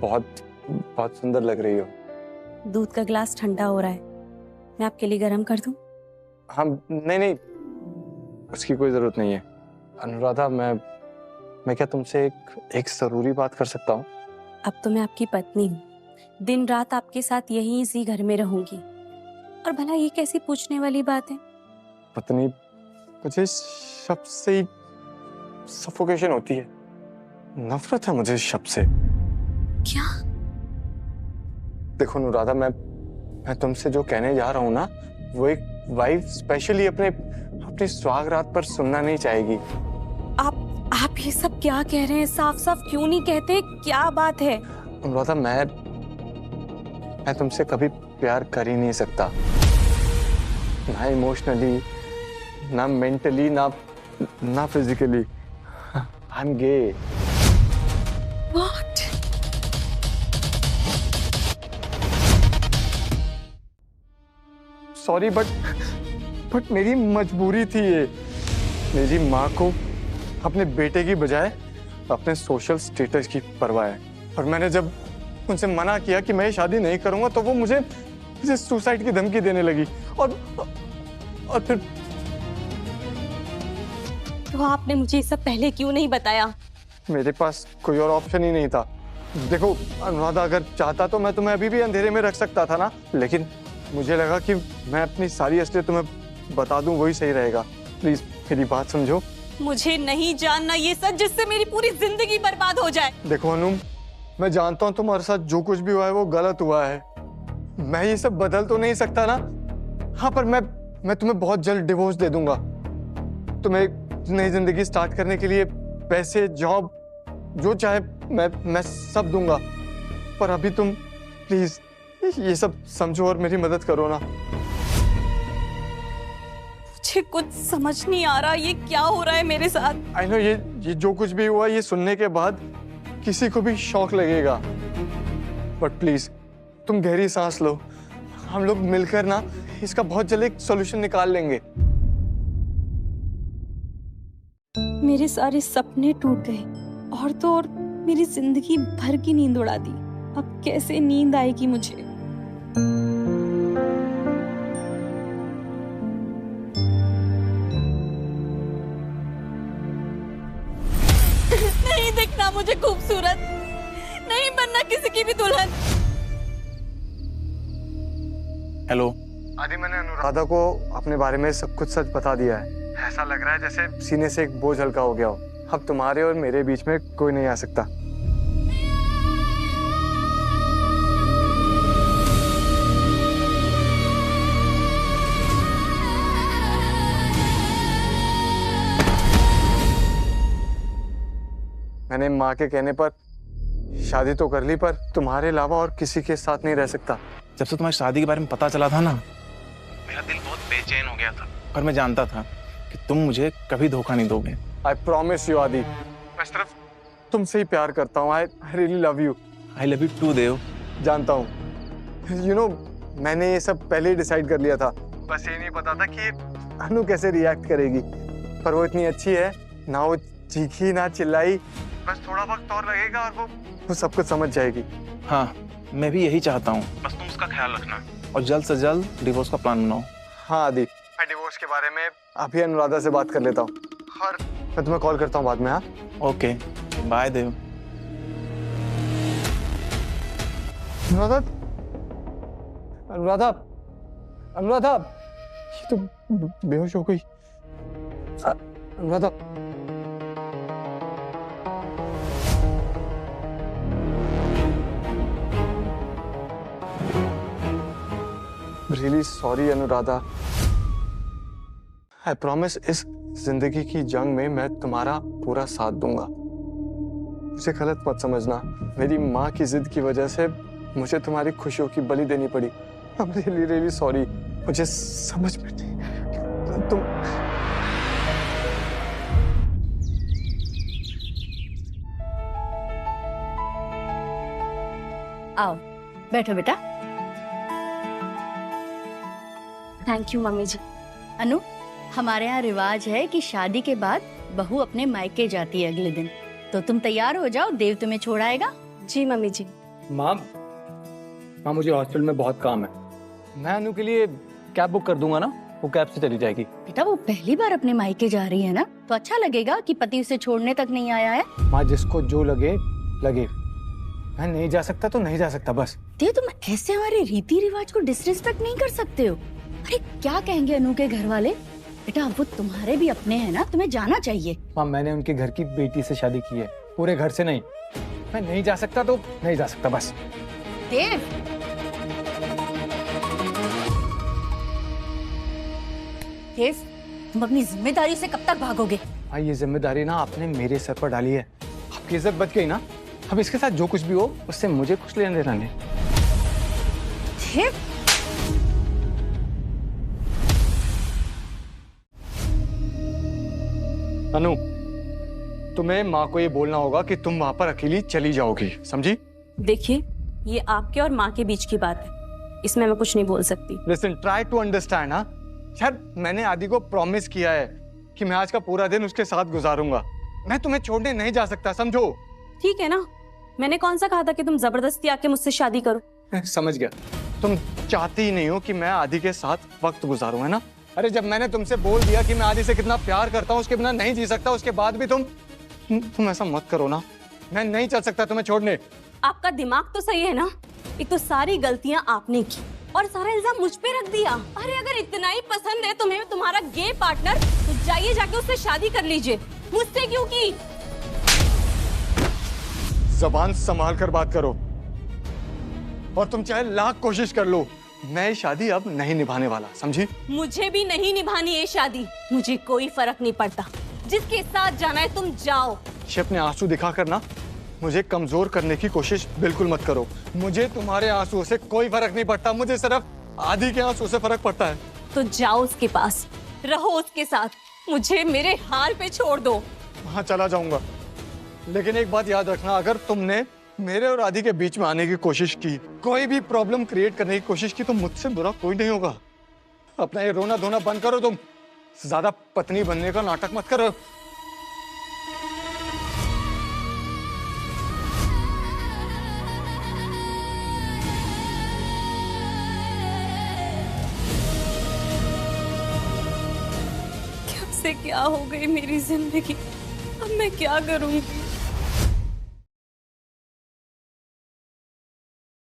बहुत बहुत सुंदर लग रही हो। दूध का गिलास ठंडा हो रहा है, मैं आपके लिए गर्म कर दूं? हाँ, नहीं नहीं, उसकी कोई जरूरत नहीं है। अनुराधा, मैं क्या तुमसे एक जरूरी बात कर सकता हूँ? अब तो मैं आपकी पत्नी हूँ, दिन रात आपके साथ यहीं इसी घर में रहूंगी। और भला ये कैसी पूछने वाली बात है? पत्नी, मुझे शब्द से ही सफोकेशन होती है, नफरत है मुझे शब्द से। क्या? देखो अनुराधा, मैं तुमसे जो कहने जा रहा हूँ ना, वो एक वाइफ स्पेशली अपने सुहागरात पर सुनना नहीं चाहेगी। आप ये सब क्या कह रहे हैं? साफ साफ क्यों नहीं कहते? क्या बात है? अनुराधा, मैं तुमसे कभी प्यार कर ही नहीं सकता, ना इमोशनली, ना मेंटली, ना physically. I am gay. What? Sorry, but मेरी मजबूरी थी ये। मेरी माँ को अपने बेटे की बजाय अपने सोशल स्टेटस की परवाह है, और मैंने जब उनसे मना किया कि मैं ये शादी नहीं करूंगा, तो वो मुझे सुसाइड की धमकी देने लगी। और फिर तो आपने मुझे ये सब पहले क्यों नहीं बताया? मेरे पास कोई और ऑप्शन ही नहीं था। देखो अनुराधा, अगर चाहता तो मैं तुम्हें अभी भी अंधेरे में रख सकता था ना, लेकिन मुझे लगा कि मैं अपनी सारी असलियत तुम्हें बता दूं, वही सही रहेगा। प्लीज मेरी बात समझो। मुझे नहीं जानना ये सच, जिससे मेरी पूरी जिंदगी बर्बाद हो जाए। देखो अनु, मैं जानता हूँ तुम्हारे साथ जो कुछ भी हुआ है वो गलत हुआ है। मैं ये सब बदल तो नहीं सकता ना। हाँ, पर मैं तुम्हें बहुत जल्द डिवोर्स दे दूंगा। तुम्हें नई जिंदगी स्टार्ट करने के लिए पैसे, जॉब, जो चाहे मैं सब दूंगा। पर अभी तुम प्लीज ये सब समझो और मेरी मदद करो ना। मुझे कुछ समझ नहीं आ रहा, ये क्या हो रहा है मेरे साथ? आई नो, ये जो कुछ भी हुआ, ये सुनने के बाद किसी को भी शॉक लगेगा, बट प्लीज तुम गहरी सांस लो। हम लोग मिलकर ना इसका बहुत जल्द एक सॉल्यूशन निकाल लेंगे। मेरे सारे सपने टूट गए, और तो और मेरी जिंदगी भर की नींद उड़ा दी। अब कैसे नींद आएगी मुझे? नहीं दिखना मुझे खूबसूरत, नहीं बनना किसी की भी दुल्हन। हेलो आदि, मैंने अनुराधा को अपने बारे में सब कुछ सच बता दिया है। ऐसा लग रहा है जैसे सीने से एक बोझ हल्का हो गया हो। अब तुम्हारे और मेरे बीच में कोई नहीं आ सकता। मैंने माँ के कहने पर शादी तो कर ली, पर तुम्हारे अलावा और किसी के साथ नहीं रह सकता। जब से तुम्हारी शादी के बारे में पता चला था ना, मेरा दिल बहुत बेचैन हो गया था, और मैं जानता था कि तुम मुझे कभी धोखा नहीं दोगे। आई प्रॉमिस यू आदि, मैं सिर्फ तुमसे ही प्यार करता हूँ। I really love you. I love you too Dev. जानता हूँ, यू नो, मैंने ये सब पहले ही डिसाइड कर लिया था। बस ये नहीं पता था कि अनु कैसे रिएक्ट करेगी, पर वो इतनी अच्छी है ना, वो चीखी ना चिल्लाई। बस थोड़ा वक्त और लगेगा और वो सब कुछ समझ जाएगी। हाँ, मैं भी यही चाहता हूँ, बस तुम उसका ख्याल रखना और जल्द से जल्द डिवोर्स का प्लान बनाओ। हाँ आदि, मैं डिवोर्स के बारे में अभी अनुराधा से बात कर लेता हूँ, और मैं तुम्हें कॉल करता हूँ बाद में। हाँ, ओके, बाय देव। अनुराधा, अनुराधा, अनुराधा, ये तो बेहोश हो गई। Anuradha, really sorry Anuradha. I promise इस जिंदगी की जंग में मैं तुम्हारा पूरा साथ दूंगा। मुझे गलत मत समझना, मेरी माँ की जिद की वजह से मुझे तुम्हारी खुशियों की बलि देनी पड़ी। I am really really sorry. मुझे समझ में नहीं तुम। आओ बैठो बेटा। थैंक यू मम्मी जी। अनु, हमारे यहाँ रिवाज है कि शादी के बाद बहू अपने मायके जाती है अगले दिन, तो तुम तैयार हो जाओ, देव तुम्हें छोड़ आएगा। जी मम्मी जी। माँ माँ मुझे हॉस्पिटल में बहुत काम है। मैं अनु के लिए कैब बुक कर दूंगा ना, वो कैब से चली जाएगी। बेटा वो पहली बार अपने मायके जा रही है ना, तो अच्छा लगेगा कि पति उसे छोड़ने तक नहीं आया है। माँ जिसको जो लगे लगे, मैं नहीं जा सकता तो नहीं जा सकता बस। ये तुम ऐसे हमारे रीति रिवाज को डिसरिस्पेक्ट नहीं कर सकते हो। अरे क्या कहेंगे अनु के घर वाले? बेटा वो तुम्हारे भी अपने हैं ना, तुम्हें जाना चाहिए। माँ मैंने उनके घर की बेटी से शादी की है, पूरे घर से नहीं। मैं नहीं जा सकता तो नहीं जा सकता बस। देव देव, तुम अपनी जिम्मेदारी से कब तक भागोगे? हाँ ये जिम्मेदारी ना आपने मेरे सर पर डाली है। आपकी इज्जत बच गई ना, अब इसके साथ जो कुछ भी हो उससे मुझे कुछ लेना देना नहीं। देव अनु, तुम्हें माँ को ये बोलना होगा कि तुम वहां पर अकेली चली जाओगी, समझी? देखिए, ये आपके और माँ के बीच की बात है, इसमें मैं कुछ नहीं बोल सकती। Listen, try to understand. हाँ यार, मैंने आदि को प्रॉमिस किया है कि मैं आज का पूरा दिन उसके साथ गुजारूंगा। मैं तुम्हें छोड़ने नहीं जा सकता, समझो? ठीक है ना, मैंने कौन सा कहा था कि तुम जबरदस्ती आके मुझसे शादी करो? समझ गया, तुम चाहती ही नहीं हो कि मैं आदि के साथ वक्त गुजारूं, है ना? अरे जब मैंने तुमसे बोल दिया कि मैं आदि से कितना प्यार करता हूँ, उसके बिना नहीं जी सकता, उसके बाद भी तुम ऐसा मत करो ना। मैं नहीं चल सकता तुम्हें छोड़ने। आपका दिमाग तो सही है ना? एक तो सारी गलतियां आपने की और सारा इल्जाम मुझ पे रख दिया। अरे अगर इतना ही पसंद है तुम्हें तुम्हारा गे पार्टनर, तो जाइए जाके उससे शादी कर लीजिए, मुझसे क्यों की? जबान संभाल कर बात करो, और तुम चाहे लाख कोशिश कर लो, मैं ये शादी अब नहीं निभाने वाला, समझी? मुझे भी नहीं निभानी ये शादी, मुझे कोई फर्क नहीं पड़ता। जिसके साथ जाना है तुम जाओ। अपने आंसू दिखाकर ना मुझे कमजोर करने की कोशिश बिल्कुल मत करो। मुझे तुम्हारे आंसुओं से कोई फर्क नहीं पड़ता, मुझे सिर्फ आदि के आंसू से फर्क पड़ता है। तो जाओ उसके पास, रहो उसके साथ, मुझे मेरे हाल पे छोड़ दो। हाँ चला जाऊंगा, लेकिन एक बात याद रखना, अगर तुमने मेरे और आदि के बीच में आने की कोशिश की, कोई भी प्रॉब्लम क्रिएट करने की कोशिश की, तो मुझसे बुरा कोई नहीं होगा। अपना ये रोना धोना बंद करो, तुम ज्यादा पत्नी बनने का नाटक मत करो। कब से क्या हो गई मेरी जिंदगी, अब मैं क्या करूंगी?